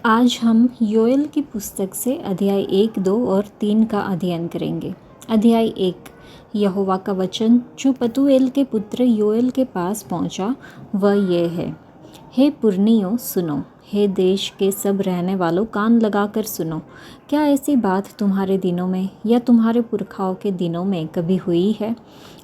आज हम योएल की पुस्तक से अध्याय 1, 2 और 3 का अध्ययन करेंगे। अध्याय 1। यहोवा का वचन जो पतूएल के पुत्र योएल के पास पहुंचा वह यह है। हे पुरनियों सुनो, हे देश के सब रहने वालों कान लगाकर सुनो। क्या ऐसी बात तुम्हारे दिनों में या तुम्हारे पुरखाओं के दिनों में कभी हुई है?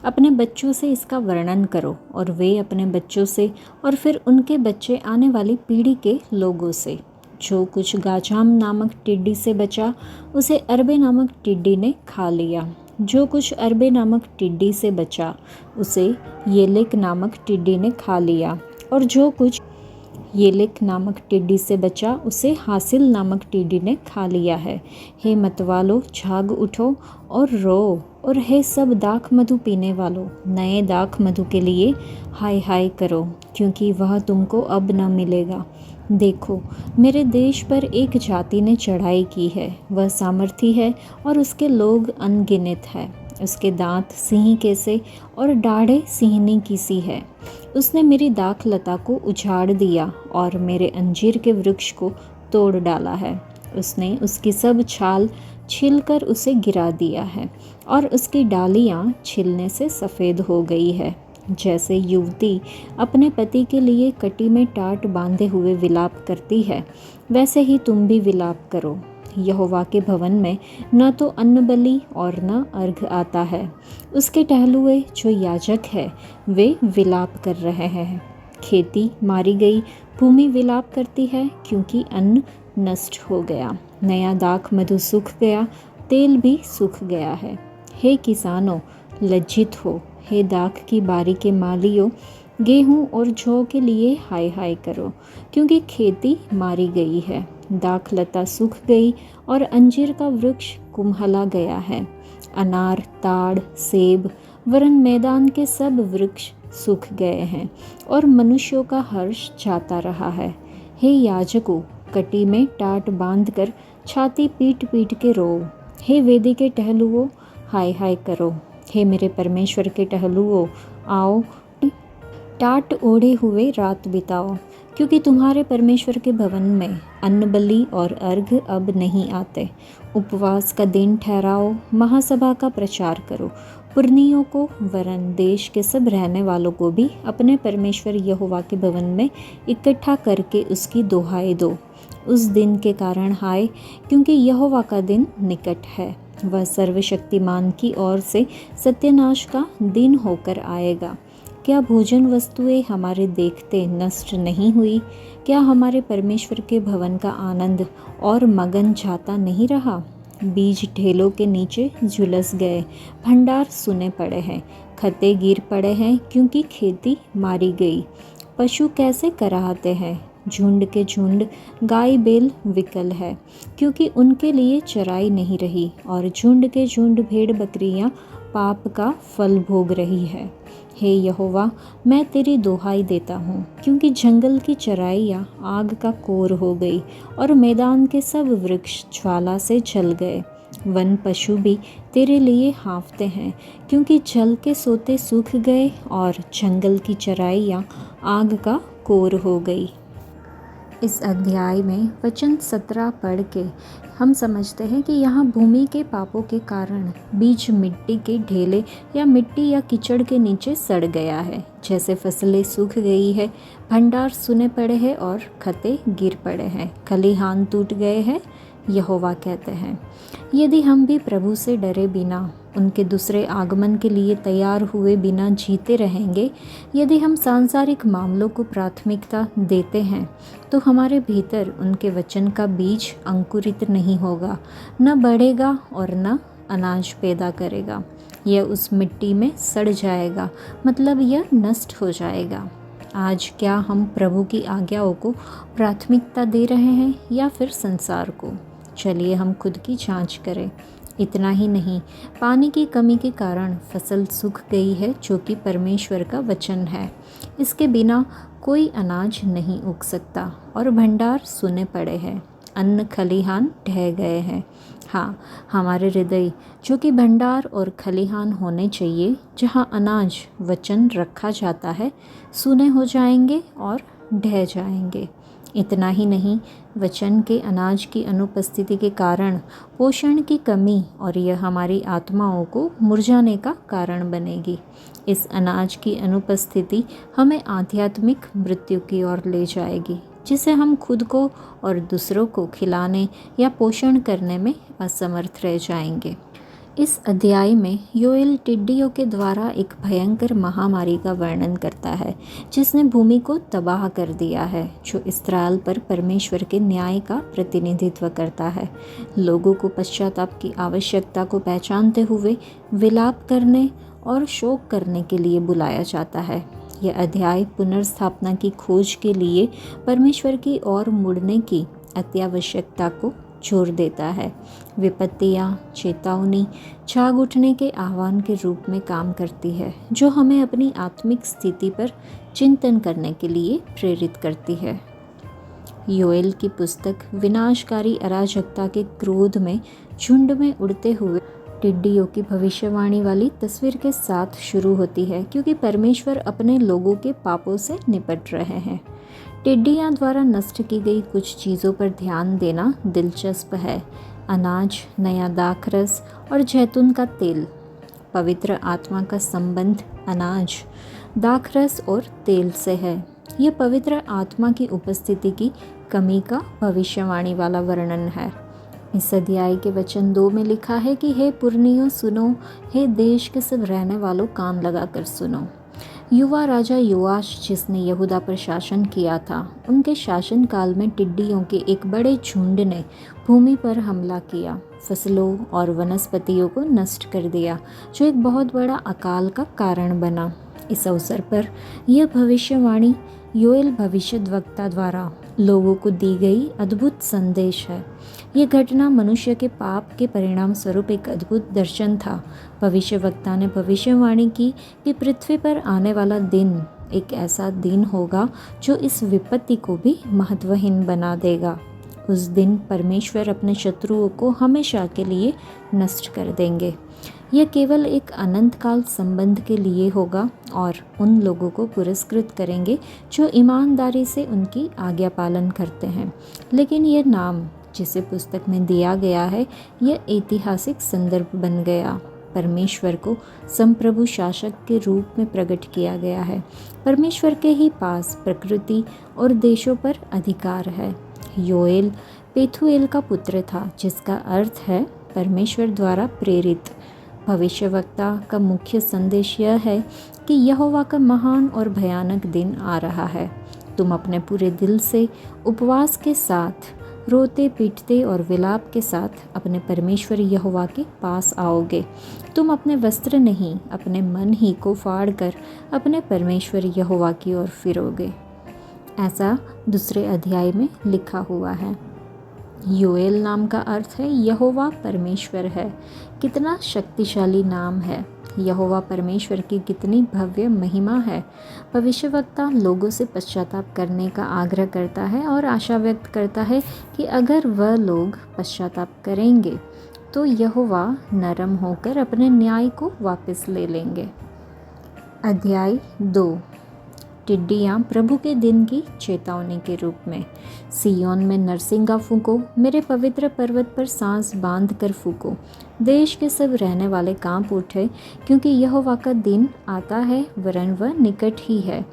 अपने बच्चों से इसका वर्णन करो और वे अपने बच्चों से और फिर उनके बच्चे आने वाली पीढ़ी के लोगों से। जो कुछ गाजाम नामक टिड्डी से बचा उसे अरबे नामक टिड्डी ने खा लिया। जो कुछ अरबे नामक टिड्डी से बचा उसे येलेक नामक टिड्डी ने खा लिया, और जो कुछ येलेक नामक टिड्डी से बचा उसे हासिल नामक टिड्डी ने खा लिया है। हे मतवालो, जाग उठो और रो, और हे सब दाख मधु पीने वालों, नए दाख मधु के लिए हाय हाय करो, क्योंकि वह तुमको अब न मिलेगा। देखो, मेरे देश पर एक जाति ने चढ़ाई की है, वह सामर्थी है और उसके लोग अनगिनत है। उसके दांत सिंह के से और दाढ़ें सिंहनी की सी है। उसने मेरी दाख लता को उजाड़ दिया और मेरे अंजीर के वृक्ष को तोड़ डाला है। उसने उसकी सब छाल छीलकर उसे गिरा दिया है और उसकी डालियाँ छिलने से सफ़ेद हो गई है। जैसे युवती अपने पति के लिए कटी में टाट बांधे हुए विलाप करती है, वैसे ही तुम भी विलाप करो। यहोवा के भवन में न तो अन्न बलि और न अर्घ आता है। उसके टहलुए जो याजक है वे विलाप कर रहे हैं। खेती मारी गई, भूमि विलाप करती है, क्योंकि अन्न नष्ट हो गया। नया दाख मधु सूख गया, तेल भी सूख गया है। हे किसानों, लज्जित हो। हे दाख की बारी के मालियों, गेहूँ और जौ के लिए हाय हाय करो, क्योंकि खेती मारी गई है। दाख लता सूख गई और अंजीर का वृक्ष कुम्हला गया है। अनार, ताड़, सेब वरन मैदान के सब वृक्ष सूख गए हैं और मनुष्यों का हर्ष जाता रहा है। हे याजकों, कटी में टाट बांधकर छाती पीट पीट के रो। हे वेदी के टहलुओं, हाय हाय करो। हे मेरे परमेश्वर के टहलुओं, आओ टाट ओढ़े हुए रात बिताओ, क्योंकि तुम्हारे परमेश्वर के भवन में अन्न बलि और अर्घ अब नहीं आते। उपवास का दिन ठहराओ, महासभा का प्रचार करो। पुरनियों को वरन देश के सब रहने वालों को भी अपने परमेश्वर यहोवा के भवन में इकट्ठा करके उसकी दोहाई दो। उस दिन के कारण हाय, क्योंकि यहोवा का दिन निकट है। वह सर्वशक्तिमान की ओर से सत्यानाश का दिन होकर आएगा। क्या भोजन वस्तुएं हमारे देखते नष्ट नहीं हुई? क्या हमारे परमेश्वर के भवन का आनंद और मगन जाता नहीं रहा? बीज ढेलों के नीचे झुलस गए, भंडार सुने पड़े हैं, खते गिर पड़े हैं, क्योंकि खेती मारी गई। पशु कैसे कराहते हैं, झुंड के झुंड गाय बैल विकल है, क्योंकि उनके लिए चराई नहीं रही, और झुंड के झुंड भेड़ बकरियां पाप का फल भोग रही है। हे यहोवा, मैं तेरी दोहाई देता हूँ, क्योंकि जंगल की चराइयाँ आग का कोर हो गई और मैदान के सब वृक्ष ज्वाला से जल गए। वन पशु भी तेरे लिए हाँफते हैं, क्योंकि जल के सोते सूख गए और जंगल की चराइयाँ आग का कोर हो गई। इस अध्याय में वचन 17 पढ़ के हम समझते हैं कि यहाँ भूमि के पापों के कारण बीज मिट्टी के ढेले या मिट्टी या कीचड़ के नीचे सड़ गया है। जैसे फसलें सूख गई है, भंडार सुने पड़े हैं और खते गिर पड़े हैं, खलिहान टूट गए हैं, यहोवा कहते हैं। यदि हम भी प्रभु से डरे बिना, उनके दूसरे आगमन के लिए तैयार हुए बिना जीते रहेंगे, यदि हम सांसारिक मामलों को प्राथमिकता देते हैं, तो हमारे भीतर उनके वचन का बीज अंकुरित नहीं होगा, न बढ़ेगा और न अनाज पैदा करेगा। यह उस मिट्टी में सड़ जाएगा, मतलब यह नष्ट हो जाएगा। आज क्या हम प्रभु की आज्ञाओं को प्राथमिकता दे रहे हैं या फिर संसार को? चलिए हम खुद की जांच करें। इतना ही नहीं, पानी की कमी के कारण फसल सूख गई है, जो कि परमेश्वर का वचन है। इसके बिना कोई अनाज नहीं उग सकता और भंडार सुने पड़े हैं, अन्न खलिहान ढह गए हैं। हाँ, हमारे हृदय जो कि भंडार और खलिहान होने चाहिए, जहाँ अनाज वचन रखा जाता है, सुने हो जाएंगे और ढह जाएंगे। इतना ही नहीं, वचन के अनाज की अनुपस्थिति के कारण पोषण की कमी और यह हमारी आत्माओं को मुरझाने का कारण बनेगी। इस अनाज की अनुपस्थिति हमें आध्यात्मिक मृत्यु की ओर ले जाएगी, जिसे हम खुद को और दूसरों को खिलाने या पोषण करने में असमर्थ रह जाएंगे। इस अध्याय में योएल टिड्डियों के द्वारा एक भयंकर महामारी का वर्णन करता है जिसने भूमि को तबाह कर दिया है, जो इस्राएल पर परमेश्वर के न्याय का प्रतिनिधित्व करता है। लोगों को पश्चाताप की आवश्यकता को पहचानते हुए विलाप करने और शोक करने के लिए बुलाया जाता है। यह अध्याय पुनर्स्थापना की खोज के लिए परमेश्वर की ओर मुड़ने की अत्यावश्यकता को जोर देता है। विपत्तियाँ चेतावनी जाग उठने के आह्वान के रूप में काम करती है, जो हमें अपनी आत्मिक स्थिति पर चिंतन करने के लिए प्रेरित करती है। योएल की पुस्तक विनाशकारी अराजकता के क्रोध में झुंड में उड़ते हुए टिड्डियों की भविष्यवाणी वाली तस्वीर के साथ शुरू होती है, क्योंकि परमेश्वर अपने लोगों के पापों से निपट रहे हैं। टिड्डियाँ द्वारा नष्ट की गई कुछ चीज़ों पर ध्यान देना दिलचस्प है। अनाज, नया दाखरस और जैतून का तेल। पवित्र आत्मा का संबंध अनाज, दाखरस और तेल से है। यह पवित्र आत्मा की उपस्थिति की कमी का भविष्यवाणी वाला वर्णन है। इस अध्याय के वचन 2 में लिखा है कि हे पुरनियों सुनो, हे देश के सब रहने वालों कान लगाकर सुनो। युवा राजा योआश, जिसने यहूदा पर शासन किया था, उनके शासनकाल में टिड्डियों के एक बड़े झुंड ने भूमि पर हमला किया, फसलों और वनस्पतियों को नष्ट कर दिया, जो एक बहुत बड़ा अकाल का कारण बना। इस अवसर पर यह भविष्यवाणी योएल भविष्यद्वक्ता द्वारा लोगों को दी गई अद्भुत संदेश है। यह घटना मनुष्य के पाप के परिणाम स्वरूप एक अद्भुत दर्शन था। भविष्यवक्ता ने भविष्यवाणी की कि पृथ्वी पर आने वाला दिन एक ऐसा दिन होगा जो इस विपत्ति को भी महत्वहीन बना देगा। उस दिन परमेश्वर अपने शत्रुओं को हमेशा के लिए नष्ट कर देंगे। यह केवल एक अनंत काल संबंध के लिए होगा और उन लोगों को पुरस्कृत करेंगे जो ईमानदारी से उनकी आज्ञा पालन करते हैं। लेकिन यह नाम जिसे पुस्तक में दिया गया है, यह ऐतिहासिक संदर्भ बन गया। परमेश्वर को संप्रभु शासक के रूप में प्रकट किया गया है। परमेश्वर के ही पास प्रकृति और देशों पर अधिकार है। योएल पेथुएल का पुत्र था, जिसका अर्थ है परमेश्वर द्वारा प्रेरित। भविष्यवक्ता का मुख्य संदेश यह है कि यहोवा का महान और भयानक दिन आ रहा है। तुम अपने पूरे दिल से उपवास के साथ, रोते पीटते और विलाप के साथ अपने परमेश्वर यहोवा के पास आओगे। तुम अपने वस्त्र नहीं, अपने मन ही को फाड़कर अपने परमेश्वर यहोवा की ओर फिरोगे। ऐसा दूसरे अध्याय में लिखा हुआ है। योएल नाम का अर्थ है यहोवा परमेश्वर है। कितना शक्तिशाली नाम है। यहोवा परमेश्वर की कितनी भव्य महिमा है। भविष्यवक्ता लोगों से पश्चाताप करने का आग्रह करता है और आशा व्यक्त करता है कि अगर वह लोग पश्चाताप करेंगे तो यहोवा नरम होकर अपने न्याय को वापस ले लेंगे। अध्याय 2। टिड्डियाँ प्रभु के दिन की चेतावनी के रूप में। सियोन में नरसिंगा फूंको, मेरे पवित्र पर्वत पर सांस बांध कर फूंको। देश के सब रहने वाले कांप उठे, क्योंकि यहोवा का दिन आता है, वरन वह निकट ही है।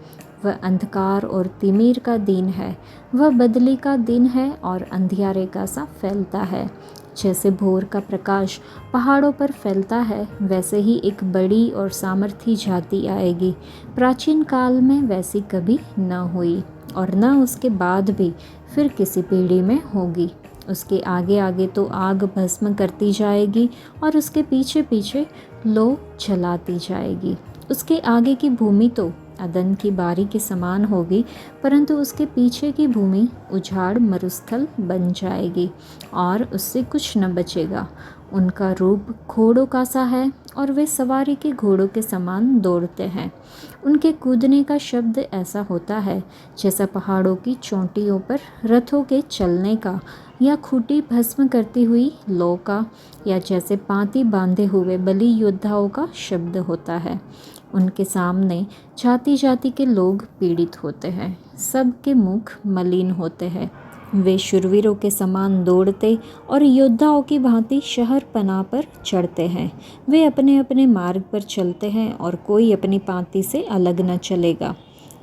वह अंधकार और तिमीर का दिन है। वह बदली का दिन है और अंधियारे का सा फैलता है। जैसे भोर का प्रकाश पहाड़ों पर फैलता है, वैसे ही एक बड़ी और सामर्थी जाति आएगी। प्राचीन काल में वैसी कभी न हुई और न उसके बाद भी फिर किसी पीढ़ी में होगी। उसके आगे आगे तो आग भस्म करती जाएगी और उसके पीछे पीछे लौ जलाती जाएगी। उसके आगे की भूमि तो अदन की बारी के समान होगी, परंतु उसके पीछे की भूमि उजाड़ मरुस्थल बन जाएगी और उससे कुछ न बचेगा। उनका रूप घोड़ों का सा है और वे सवारी के घोड़ों के समान दौड़ते हैं। उनके कूदने का शब्द ऐसा होता है जैसा पहाड़ों की चोटियों पर रथों के चलने का, या खूंटी भस्म करती हुई लौ का, या जैसे पांति बांधे हुए बलि योद्धाओं का शब्द होता है। उनके सामने जाति जाति के लोग पीड़ित होते हैं। सबके मुख मलिन होते हैं। वे शूरवीरों के समान दौड़ते और योद्धाओं की भांति शहर पनाह पर चढ़ते हैं। वे अपने अपने मार्ग पर चलते हैं और कोई अपनी पाँति से अलग न चलेगा।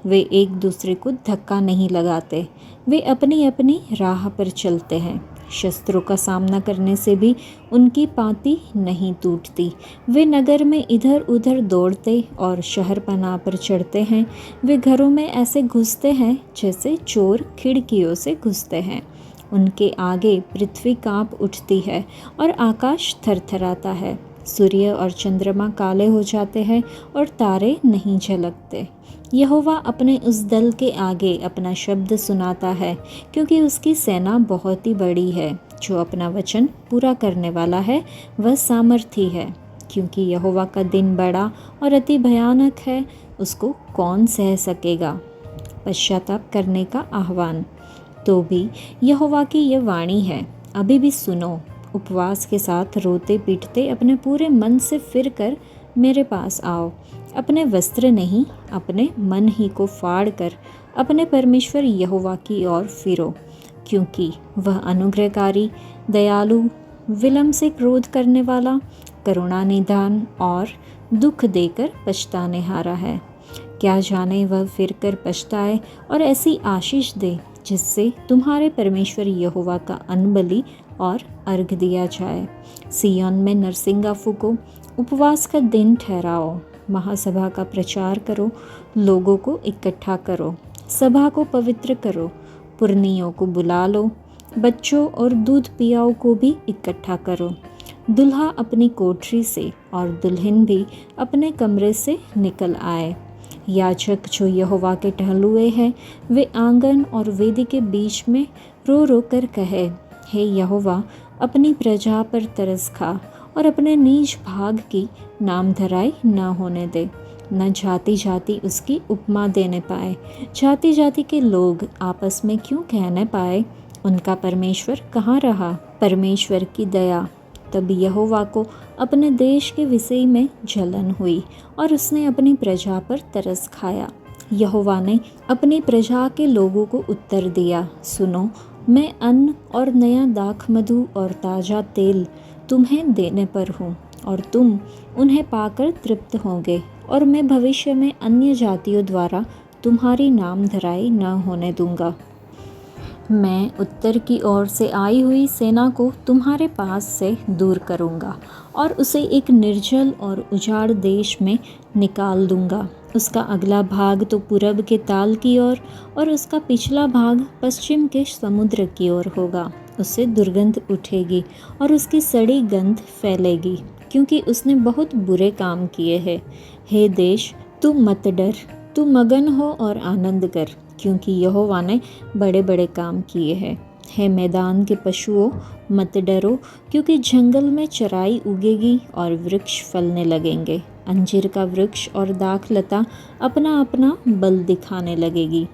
वे एक दूसरे को धक्का नहीं लगाते। वे अपनी अपनी राह पर चलते हैं। शस्त्रों का सामना करने से भी उनकी पाँति नहीं टूटती। वे नगर में इधर उधर दौड़ते और शहर पनाह पर चढ़ते हैं। वे घरों में ऐसे घुसते हैं जैसे चोर खिड़कियों से घुसते हैं। उनके आगे पृथ्वी कांप उठती है और आकाश थरथराता है। सूर्य और चंद्रमा काले हो जाते हैं और तारे नहीं झलकते। यहोवा अपने उस दल के आगे अपना शब्द सुनाता है, क्योंकि उसकी सेना बहुत ही बड़ी है। जो अपना वचन पूरा करने वाला है वह सामर्थी है। क्योंकि यहोवा का दिन बड़ा और अति भयानक है, उसको कौन सह सकेगा। पश्चाताप करने का आह्वान। तो भी यहोवा की यह वाणी है, अभी भी सुनो। उपवास के साथ रोते पीटते अपने पूरे मन से फिर कर मेरे पास आओ। अपने वस्त्र नहीं, अपने मन ही को फाड़ कर अपने परमेश्वर यहोवा की ओर फिरो। क्योंकि वह अनुग्रहकारी, दयालु, विलम्ब से क्रोध करने वाला, करुणा निधान और दुख देकर पछताने हारा है। क्या जाने वह फिर कर पछताए और ऐसी आशीष दे जिससे तुम्हारे परमेश्वर यहोवा का अनबलि और अर्घ दिया जाए। सिय्योन में नरसिंगा फूको, उपवास का दिन ठहराओ, महासभा का प्रचार करो, लोगों को इकट्ठा करो, सभा को पवित्र करो, पुरनियों को बुला लो, बच्चों और दूध पियाओं को भी इकट्ठा करो। दुल्हा अपनी कोठरी से और दुल्हन भी अपने कमरे से निकल आए। याजक जो यहोवा के टहलुए हैं, वे आंगन और वेदी के बीच में रो रो कर कहे, हे यहोवा, अपनी प्रजा पर तरस खा और अपने नीच भाग की नामधराई न होने दे। न जाति जाति उसकी उपमा देने पाए। जाति जाति के लोग आपस में क्यों कहने पाए, उनका परमेश्वर कहाँ रहा। परमेश्वर की दया। तब यहोवा को अपने देश के विषय में जलन हुई और उसने अपनी प्रजा पर तरस खाया। यहोवा ने अपनी प्रजा के लोगों को उत्तर दिया, सुनो, मैं अन्न और नया दाखमधु और ताज़ा तेल तुम्हें देने पर हूँ और तुम उन्हें पाकर तृप्त होंगे। और मैं भविष्य में अन्य जातियों द्वारा तुम्हारी नामधराई न होने दूंगा। मैं उत्तर की ओर से आई हुई सेना को तुम्हारे पास से दूर करूंगा और उसे एक निर्जल और उजाड़ देश में निकाल दूंगा। उसका अगला भाग तो पूरब के ताल की ओर और उसका पिछला भाग पश्चिम के समुद्र की ओर होगा। उससे दुर्गंध उठेगी और उसकी सड़ी गंध फैलेगी, क्योंकि उसने बहुत बुरे काम किए हैं। हे देश, तू मत डर, तू मगन हो और आनंद कर, क्योंकि यहोवा ने बड़े बड़े काम किए हैं। हे मैदान के पशुओं, मत डरो, क्योंकि जंगल में चराई उगेगी और वृक्ष फलने लगेंगे। अंजीर का वृक्ष और दाखलता अपना अपना बल दिखाने लगेगी।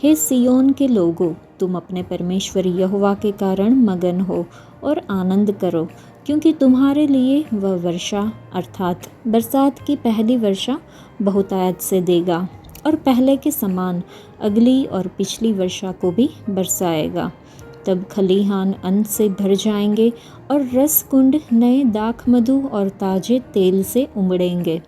हे सिय्योन के लोगों, तुम अपने परमेश्वर यहोवा के कारण मगन हो और आनंद करो, क्योंकि तुम्हारे लिए वह वर्षा अर्थात बरसात की पहली वर्षा बहुतायत से देगा और पहले के समान अगली और पिछली वर्षा को भी बरसाएगा। तब खलिहान अन्न से भर जाएंगे और रस कुंड नए दाखमधु और ताजे तेल से उमड़ेंगे।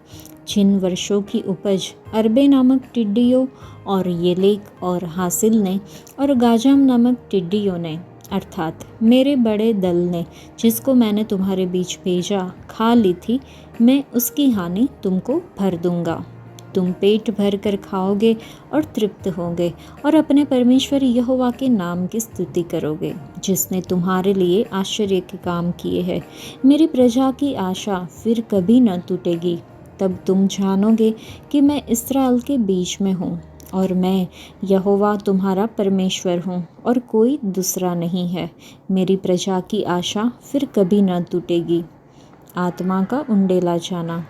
जिन वर्षों की उपज अरबे नामक टिड्डियों और येलेक और हासिल ने और गाजाम नामक टिड्डियों ने अर्थात मेरे बड़े दल ने, जिसको मैंने तुम्हारे बीच भेजा, खा ली थी, मैं उसकी हानि तुमको भर दूंगा। तुम पेट भर कर खाओगे और तृप्त होंगे और अपने परमेश्वर यहोवा के नाम की स्तुति करोगे, जिसने तुम्हारे लिए आश्चर्य के काम किए हैं। मेरी प्रजा की आशा फिर कभी न टूटेगी। तब तुम जानोगे कि मैं इस्राएल के बीच में हूँ और मैं यहोवा तुम्हारा परमेश्वर हूँ और कोई दूसरा नहीं है। मेरी प्रजा की आशा फिर कभी न टूटेगी। आत्मा का उंडेला जाना।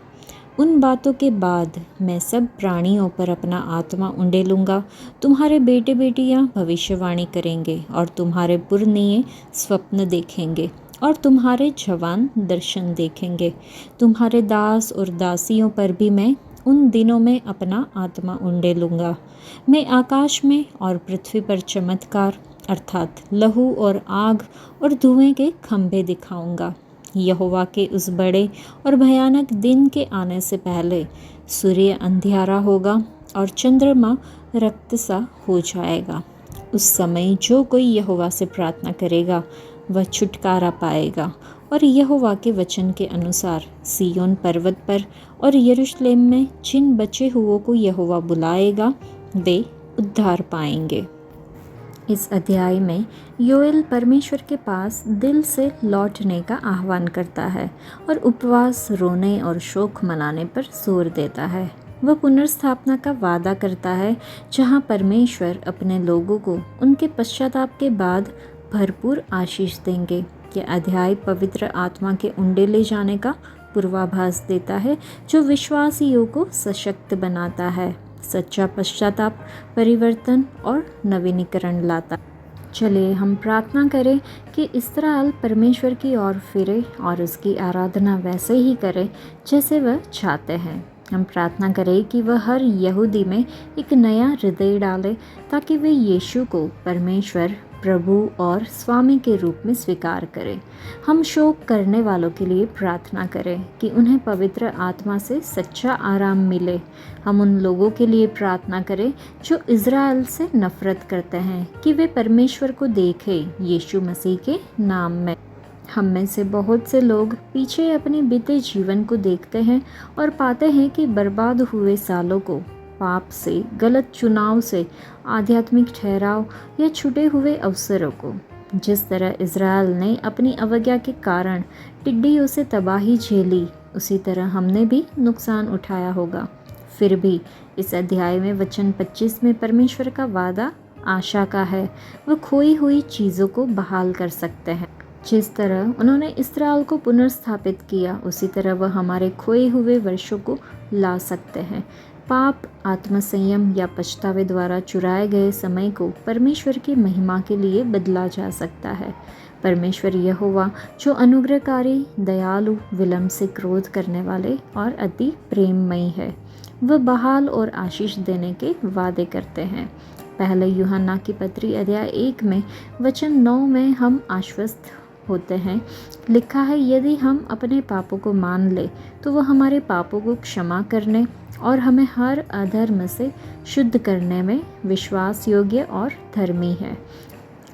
उन बातों के बाद मैं सब प्राणियों पर अपना आत्मा उंडेलूँगा। तुम्हारे बेटे बेटियाँ भविष्यवाणी करेंगे और तुम्हारे पुरनिये स्वप्न देखेंगे और तुम्हारे जवान दर्शन देखेंगे। तुम्हारे दास और दासियों पर भी मैं उन दिनों में अपना आत्मा उंडेलूँगा। मैं आकाश में और पृथ्वी पर चमत्कार अर्थात लहू और आग और धुएं के खंभे दिखाऊंगा। यहोवा के उस बड़े और भयानक दिन के आने से पहले सूर्य अंधियारा होगा और चंद्रमा रक्त सा हो जाएगा। उस समय जो कोई यहोवा से प्रार्थना करेगा वह छुटकारा पाएगा और यहोवा के वचन के अनुसार सिय्योन पर्वत पर और यरूशलेम में जिन बचे हुओं को यहोवा बुलाएगा वे उद्धार पाएंगे। इस अध्याय में योएल परमेश्वर के पास दिल से लौटने का आह्वान करता है और उपवास, रोने और शोक मनाने पर जोर देता है। वह पुनर्स्थापना का वादा करता है जहां परमेश्वर अपने लोगों को उनके पश्चाताप के बाद भरपूर आशीष देंगे। यह अध्याय पवित्र आत्मा के उंडेले जाने का पूर्वाभास देता है जो विश्वासियों को सशक्त बनाता है। सच्चा पश्चाताप परिवर्तन और नवीनीकरण लाता। चलिए हम प्रार्थना करें कि इस्राएल परमेश्वर की ओर फिरे और उसकी आराधना वैसे ही करे जैसे वह चाहते हैं। हम प्रार्थना करें कि वह हर यहूदी में एक नया हृदय डाले ताकि वे यीशु को परमेश्वर, प्रभु और स्वामी के रूप में स्वीकार करें। हम शोक करने वालों के लिए प्रार्थना करें कि उन्हें पवित्र आत्मा से सच्चा आराम मिले। हम उन लोगों के लिए प्रार्थना करें जो इज़राइल से नफरत करते हैं कि वे परमेश्वर को देखें यीशु मसीह के नाम में। हम में से बहुत से लोग पीछे अपने बीते जीवन को देखते हैं और पाते हैं कि बर्बाद हुए सालों को पाप से, गलत चुनाव से, आध्यात्मिक ठहराव या छूटे हुए अवसरों को। जिस तरह इज़राइल ने अपनी अवज्ञा के कारण टिड्डियों से तबाही झेली, उसी तरह हमने भी नुकसान उठाया होगा। फिर भी इस अध्याय में वचन 25 में परमेश्वर का वादा आशा का है। वह खोई हुई चीज़ों को बहाल कर सकते हैं। जिस तरह उन्होंने इस्राएल को पुनर्स्थापित किया, उसी तरह वह हमारे खोए हुए वर्षों को ला सकते हैं। पाप, आत्मसंयम या पछतावे द्वारा चुराए गए समय को परमेश्वर की महिमा के लिए बदला जा सकता है। परमेश्वर यहोवा जो अनुग्रहकारी, दयालु, विलंब से क्रोध करने वाले और अति प्रेममयी है, वह बहाल और आशीष देने के वादे करते हैं। पहले यूहन्ना की पत्री अध्याय 1 में वचन 9 में हम आश्वस्त होते हैं। लिखा है, यदि हम अपने पापों को मान ले तो वह हमारे पापों को क्षमा करने और हमें हर अधर्म से शुद्ध करने में विश्वास योग्य और धर्मी है।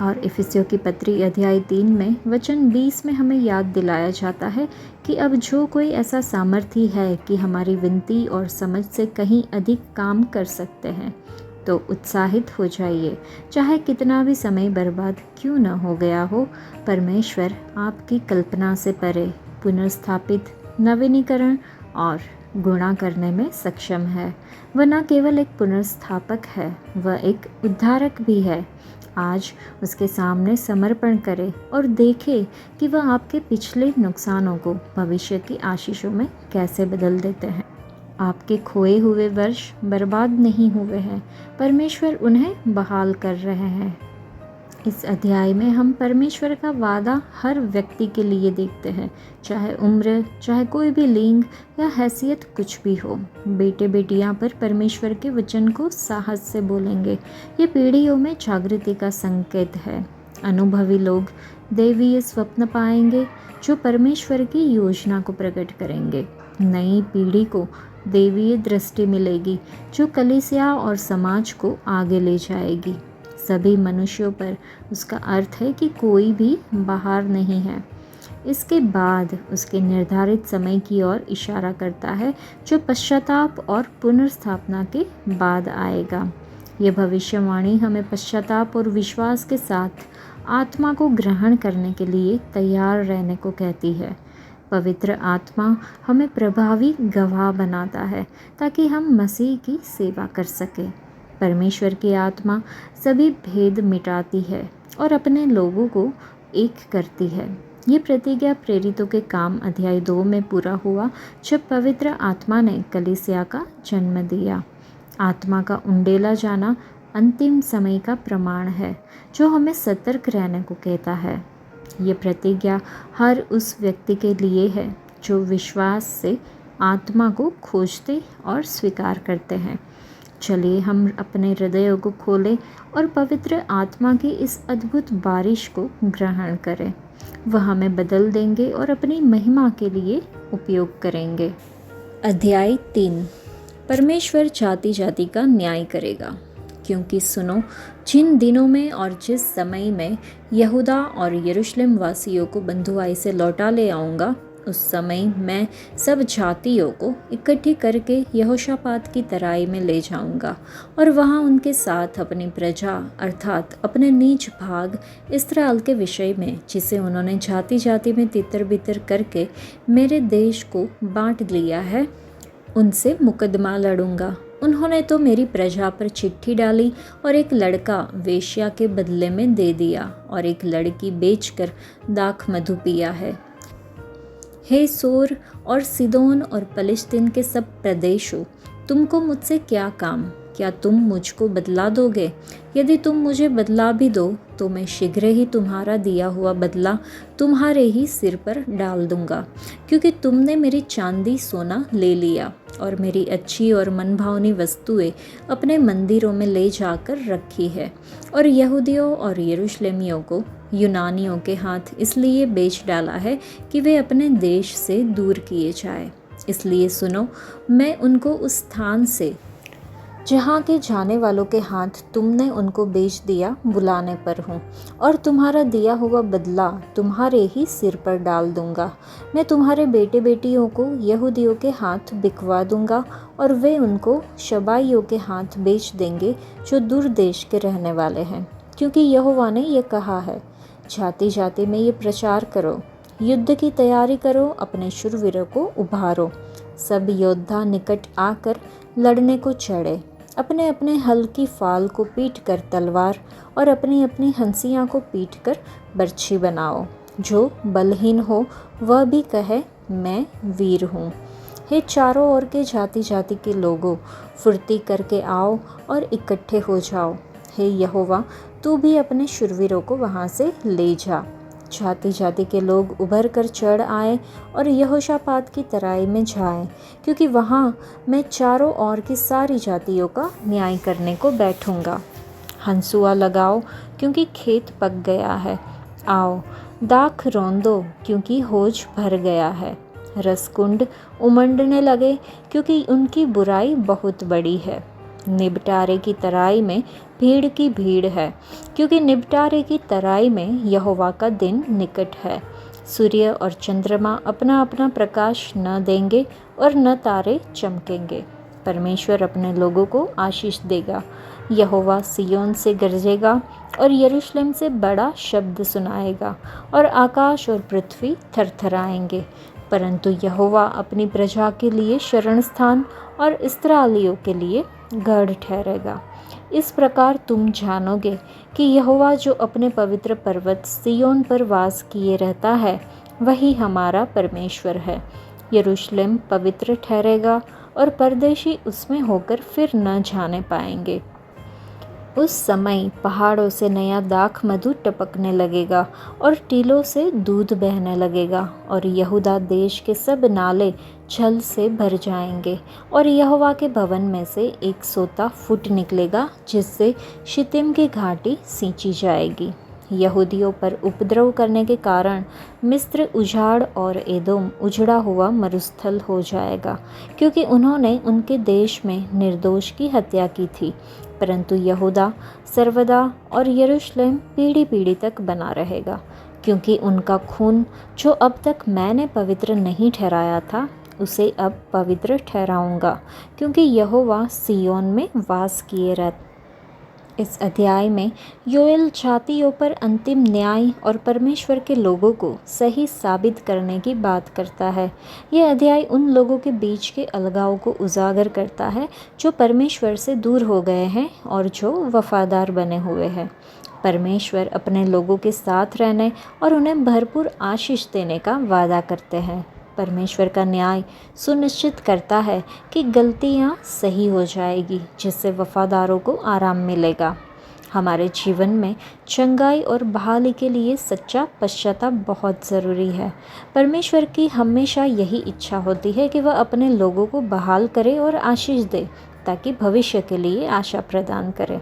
और इफिसियों की पत्री अध्याय 3 में वचन 20 में हमें याद दिलाया जाता है कि अब जो कोई ऐसा सामर्थी है कि हमारी विनती और समझ से कहीं अधिक काम कर सकते हैं, तो उत्साहित हो जाइए। चाहे कितना भी समय बर्बाद क्यों न हो गया हो, परमेश्वर आपकी कल्पना से परे पुनर्स्थापित, नवीनीकरण और गुणा करने में सक्षम है। वह न केवल एक पुनर्स्थापक है, वह एक उद्धारक भी है। आज उसके सामने समर्पण करें और देखें कि वह आपके पिछले नुकसानों को भविष्य की आशीषों में कैसे बदल देते हैं। आपके खोए हुए वर्ष बर्बाद नहीं हुए हैं, परमेश्वर उन्हें बहाल कर रहे हैं। इस अध्याय में हम परमेश्वर का वादा हर व्यक्ति के लिए देखते हैं, चाहे उम्र, चाहे कोई भी लिंग या हैसियत कुछ भी हो। बेटे बेटियां पर परमेश्वर के वचन को साहस से बोलेंगे। ये पीढ़ियों में जागृति का संकेत है। अनुभवी लोग दैवीय स्वप्न पाएंगे जो परमेश्वर की योजना को प्रकट करेंगे। नई पीढ़ी को दैवीय दृष्टि मिलेगी जो कलीसिया और समाज को आगे ले जाएगी। सभी मनुष्यों पर उसका अर्थ है कि कोई भी बाहर नहीं है। इसके बाद उसके निर्धारित समय की ओर इशारा करता है जो पश्चाताप और पुनर्स्थापना के बाद आएगा। यह भविष्यवाणी हमें पश्चाताप और विश्वास के साथ आत्मा को ग्रहण करने के लिए तैयार रहने को कहती है। पवित्र आत्मा हमें प्रभावी गवाह बनाता है ताकि हम मसीह की सेवा कर सकें। परमेश्वर की आत्मा सभी भेद मिटाती है और अपने लोगों को एक करती है। ये प्रतिज्ञा प्रेरितों के काम अध्याय 2 में पूरा हुआ जब पवित्र आत्मा ने कलीसिया का जन्म दिया। आत्मा का उंडेला जाना अंतिम समय का प्रमाण है जो हमें सतर्क रहने को कहता है। ये प्रतिज्ञा हर उस व्यक्ति के लिए है जो विश्वास से आत्मा को खोजते और स्वीकार करते हैं। चलिए हम अपने हृदयों को खोलें और पवित्र आत्मा की इस अद्भुत बारिश को ग्रहण करें। वह हमें बदल देंगे और अपनी महिमा के लिए उपयोग करेंगे। अध्याय 3। परमेश्वर जाति जाति का न्याय करेगा। क्योंकि सुनो, जिन दिनों में और जिस समय में यहूदा और यरूशलेम वासियों को बंधुआई से लौटा ले आऊँगा, उस समय मैं सब जातियों को इकट्ठी करके यहोशापात की तराई में ले जाऊंगा और वहां उनके साथ अपनी प्रजा अर्थात अपने नीच भाग इस्राएल के विषय में, जिसे उन्होंने जाति जाति में तितर बितर करके मेरे देश को बांट लिया है, उनसे मुकदमा लड़ूंगा। उन्होंने तो मेरी प्रजा पर चिट्ठी डाली और एक लड़का वेश्या के बदले में दे दिया और एक लड़की बेचकर दाख मधु पिया है। हे सोर और सिदोन और पलिश्तीन के सब प्रदेशों, तुमको मुझसे क्या काम? क्या तुम मुझको बदला दोगे? यदि तुम मुझे बदला भी दो तो मैं शीघ्र ही तुम्हारा दिया हुआ बदला तुम्हारे ही सिर पर डाल दूंगा, क्योंकि तुमने मेरी चांदी सोना ले लिया और मेरी अच्छी और मनभावनी वस्तुएं अपने मंदिरों में ले जाकर रखी है, और यहूदियों और यरूशलेमियों को यूनानियों के हाथ इसलिए बेच डाला है कि वे अपने देश से दूर किए जाए। इसलिए सुनो, मैं उनको उस स्थान से जहाँ के जाने वालों के हाथ तुमने उनको बेच दिया बुलाने पर हूँ, और तुम्हारा दिया हुआ बदला तुम्हारे ही सिर पर डाल दूंगा। मैं तुम्हारे बेटे बेटियों को यहूदियों के हाथ बिकवा दूंगा और वे उनको शबाइयों के हाथ बेच देंगे जो दूर देश के रहने वाले हैं, क्योंकि यहोवा ने यह कहा है, जाति जाति में ये प्रचार करो, युद्ध की तैयारी करो, अपने शूरवीरों को उभारो। सब योद्धा निकट आकर लड़ने को चढ़े, अपने अपने हल की फाल को पीट कर तलवार और अपनी अपनी हंसियाँ को पीट कर बर्छी बनाओ। जो बलहीन हो वह भी कहे मैं वीर हूँ। हे चारों ओर के जाति जाति के लोगों, फुर्ती करके आओ और इकट्ठे हो जाओ। हे यहोवा, तू भी अपने शूरवीरों को वहाँ से ले जा। जाति जाति के लोग उभर कर चढ़ आए और यहोशापात की तराई में जाएं, क्योंकि वहाँ मैं चारों ओर की सारी जातियों का न्याय करने को बैठूंगा। हंसुआ लगाओ, क्योंकि खेत पक गया है। आओ, दाख रौंदो, क्योंकि होज भर गया है। रसकुंड उमंडने लगे, क्योंकि उनकी बुराई बहुत बड़ी है। निबटारे की तराई में भीड़ की भीड़ है, क्योंकि निबटारे की तराई में यहोवा का दिन निकट है। सूर्य और चंद्रमा अपना अपना प्रकाश न देंगे और न तारे चमकेंगे। परमेश्वर अपने लोगों को आशीष देगा। यहोवा सियोन से गरजेगा और यरूशलेम से बड़ा शब्द सुनाएगा, और आकाश और पृथ्वी थरथराएंगे। परंतु यहोवा अपनी प्रजा के लिए शरण स्थान और इस्राएलियों के लिए गढ़ ठहरेगा। इस प्रकार तुम जानोगे कि यहोवा जो अपने पवित्र पर्वत सियोन पर वास किए रहता है, वही हमारा परमेश्वर है। यरूशलेम पवित्र ठहरेगा और परदेशी उसमें होकर फिर न जाने पाएंगे। उस समय पहाड़ों से नया दाख मधु टपकने लगेगा और टीलों से दूध बहने लगेगा, और यहूदा देश के सब नाले जल से भर जाएंगे। और यहोवा के भवन में से एक सोता फूट निकलेगा, जिससे शितिम की घाटी सींची जाएगी। यहूदियों पर उपद्रव करने के कारण मिस्र उजाड़ और एदोम उजड़ा हुआ मरुस्थल हो जाएगा, क्योंकि उन्होंने उनके देश में निर्दोष की हत्या की थी। परंतु यहूदा सर्वदा और यरूशलेम पीढ़ी पीढ़ी तक बना रहेगा, क्योंकि उनका खून जो अब तक मैंने पवित्र नहीं ठहराया था, उसे अब पवित्र ठहराऊंगा, क्योंकि यहोवा सियोन में वास किए रहता। इस अध्याय में योएल जातियों पर अंतिम न्याय और परमेश्वर के लोगों को सही साबित करने की बात करता है। यह अध्याय उन लोगों के बीच के अलगाव को उजागर करता है जो परमेश्वर से दूर हो गए हैं और जो वफादार बने हुए हैं। परमेश्वर अपने लोगों के साथ रहने और उन्हें भरपूर आशीष देने का वादा करते हैं। परमेश्वर का न्याय सुनिश्चित करता है कि गलतियां सही हो जाएगी, जिससे वफादारों को आराम मिलेगा। हमारे जीवन में चंगाई और बहाली के लिए सच्चा पश्चाताप बहुत ज़रूरी है। परमेश्वर की हमेशा यही इच्छा होती है कि वह अपने लोगों को बहाल करे और आशीष दे, ताकि भविष्य के लिए आशा प्रदान करे।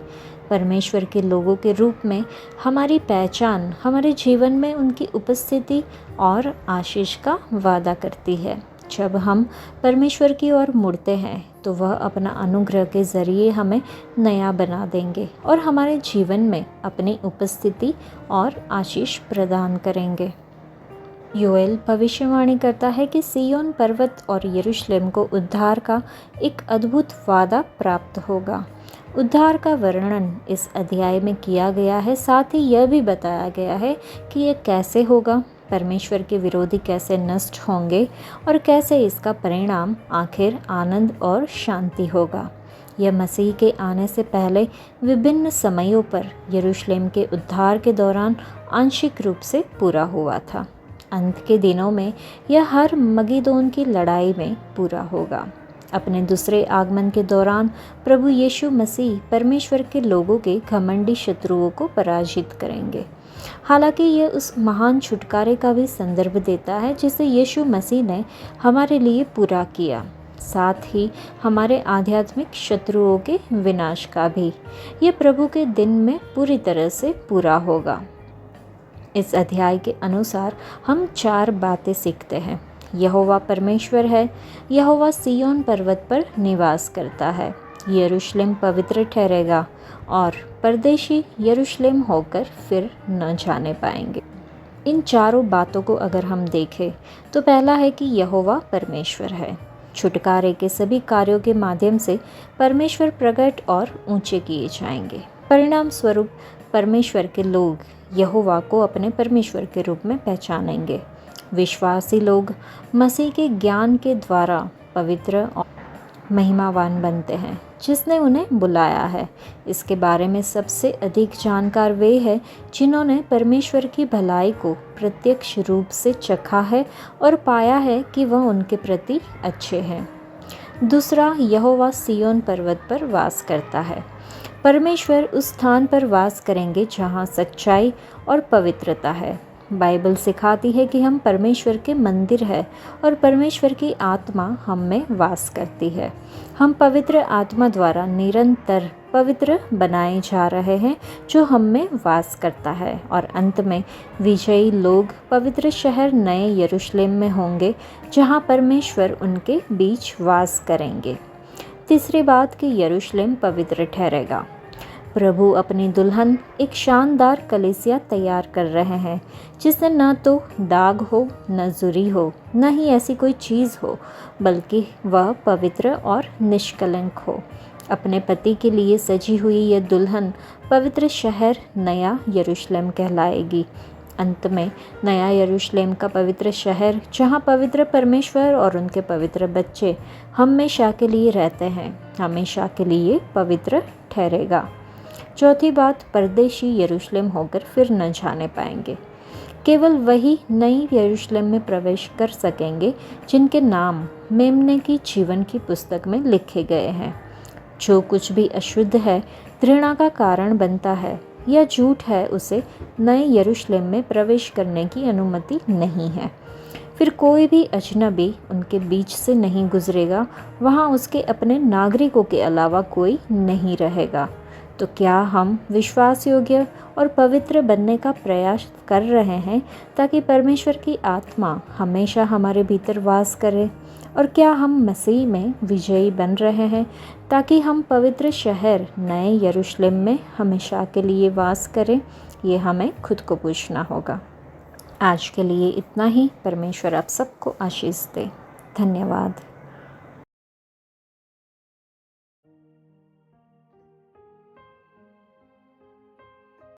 परमेश्वर के लोगों के रूप में हमारी पहचान हमारे जीवन में उनकी उपस्थिति और आशीष का वादा करती है। जब हम परमेश्वर की ओर मुड़ते हैं तो वह अपना अनुग्रह के ज़रिए हमें नया बना देंगे और हमारे जीवन में अपनी उपस्थिति और आशीष प्रदान करेंगे। योएल भविष्यवाणी करता है कि सिय्योन पर्वत और यरूशलेम को उद्धार का एक अद्भुत वादा प्राप्त होगा। उद्धार का वर्णन इस अध्याय में किया गया है, साथ ही यह भी बताया गया है कि यह कैसे होगा, परमेश्वर के विरोधी कैसे नष्ट होंगे और कैसे इसका परिणाम आखिर आनंद और शांति होगा। यह मसीह के आने से पहले विभिन्न समयों पर यरूशलेम के उद्धार के दौरान आंशिक रूप से पूरा हुआ था। अंत के दिनों में यह हर मगिदोन की लड़ाई में पूरा होगा। अपने दूसरे आगमन के दौरान प्रभु यीशु मसीह परमेश्वर के लोगों के घमंडी शत्रुओं को पराजित करेंगे। हालांकि यह उस महान छुटकारे का भी संदर्भ देता है जिसे यीशु मसीह ने हमारे लिए पूरा किया, साथ ही हमारे आध्यात्मिक शत्रुओं के विनाश का भी। यह प्रभु के दिन में पूरी तरह से पूरा होगा। इस अध्याय के अनुसार हम 4 बातें सीखते हैं। यहोवा परमेश्वर है, यहोवा सिय्योन पर्वत पर निवास करता है, यरूशलेम पवित्र ठहरेगा और परदेशी यरूशलेम होकर फिर न जाने पाएंगे। इन चारों बातों को अगर हम देखें तो पहला है कि यहोवा परमेश्वर है। छुटकारे के सभी कार्यों के माध्यम से परमेश्वर प्रकट और ऊंचे किए जाएंगे। परिणाम स्वरूप परमेश्वर के लोग यहोवा को अपने परमेश्वर के रूप में पहचानेंगे। विश्वासी लोग मसीह के ज्ञान के द्वारा पवित्र और महिमावान बनते हैं जिसने उन्हें बुलाया है। इसके बारे में सबसे अधिक जानकार वे हैं जिन्होंने परमेश्वर की भलाई को प्रत्यक्ष रूप से चखा है और पाया है कि वह उनके प्रति अच्छे हैं। दूसरा, यहोवा सिय्योन पर्वत पर वास करता है। परमेश्वर उस स्थान पर वास करेंगे जहाँ सच्चाई और पवित्रता है। बाइबल सिखाती है कि हम परमेश्वर के मंदिर हैं और परमेश्वर की आत्मा हम में वास करती है। हम पवित्र आत्मा द्वारा निरंतर पवित्र बनाए जा रहे हैं जो हम में वास करता है, और अंत में विजयी लोग पवित्र शहर नए यरूशलेम में होंगे जहां परमेश्वर उनके बीच वास करेंगे। तीसरी बात कि यरूशलेम पवित्र ठहरेगा। प्रभु अपनी दुल्हन एक शानदार कलीसिया तैयार कर रहे हैं जिसमें न तो दाग हो, न जुरी हो, न ही ऐसी कोई चीज़ हो, बल्कि वह पवित्र और निष्कलंक हो। अपने पति के लिए सजी हुई यह दुल्हन पवित्र शहर नया यरूशलेम कहलाएगी। अंत में नया यरूशलेम का पवित्र शहर जहाँ पवित्र परमेश्वर और उनके पवित्र बच्चे हमेशा के लिए रहते हैं, हमेशा के लिए पवित्र ठहरेगा। चौथी बात, परदेशी यरूशलेम होकर फिर न जाने पाएंगे। केवल वही नई यरूशलेम में प्रवेश कर सकेंगे जिनके नाम मेमने की जीवन की पुस्तक में लिखे गए हैं। जो कुछ भी अशुद्ध है, घृणा का कारण बनता है या झूठ है, उसे नए यरूशलेम में प्रवेश करने की अनुमति नहीं है। फिर कोई भी अजनबी उनके बीच से नहीं गुजरेगा। वहाँ उसके अपने नागरिकों के अलावा कोई नहीं रहेगा। तो क्या हम विश्वास योग्य और पवित्र बनने का प्रयास कर रहे हैं ताकि परमेश्वर की आत्मा हमेशा हमारे भीतर वास करे? और क्या हम मसीह में विजयी बन रहे हैं ताकि हम पवित्र शहर नए यरूशलेम में हमेशा के लिए वास करें? ये हमें खुद को पूछना होगा। आज के लिए इतना ही। परमेश्वर आप सबको आशीष दे। धन्यवाद।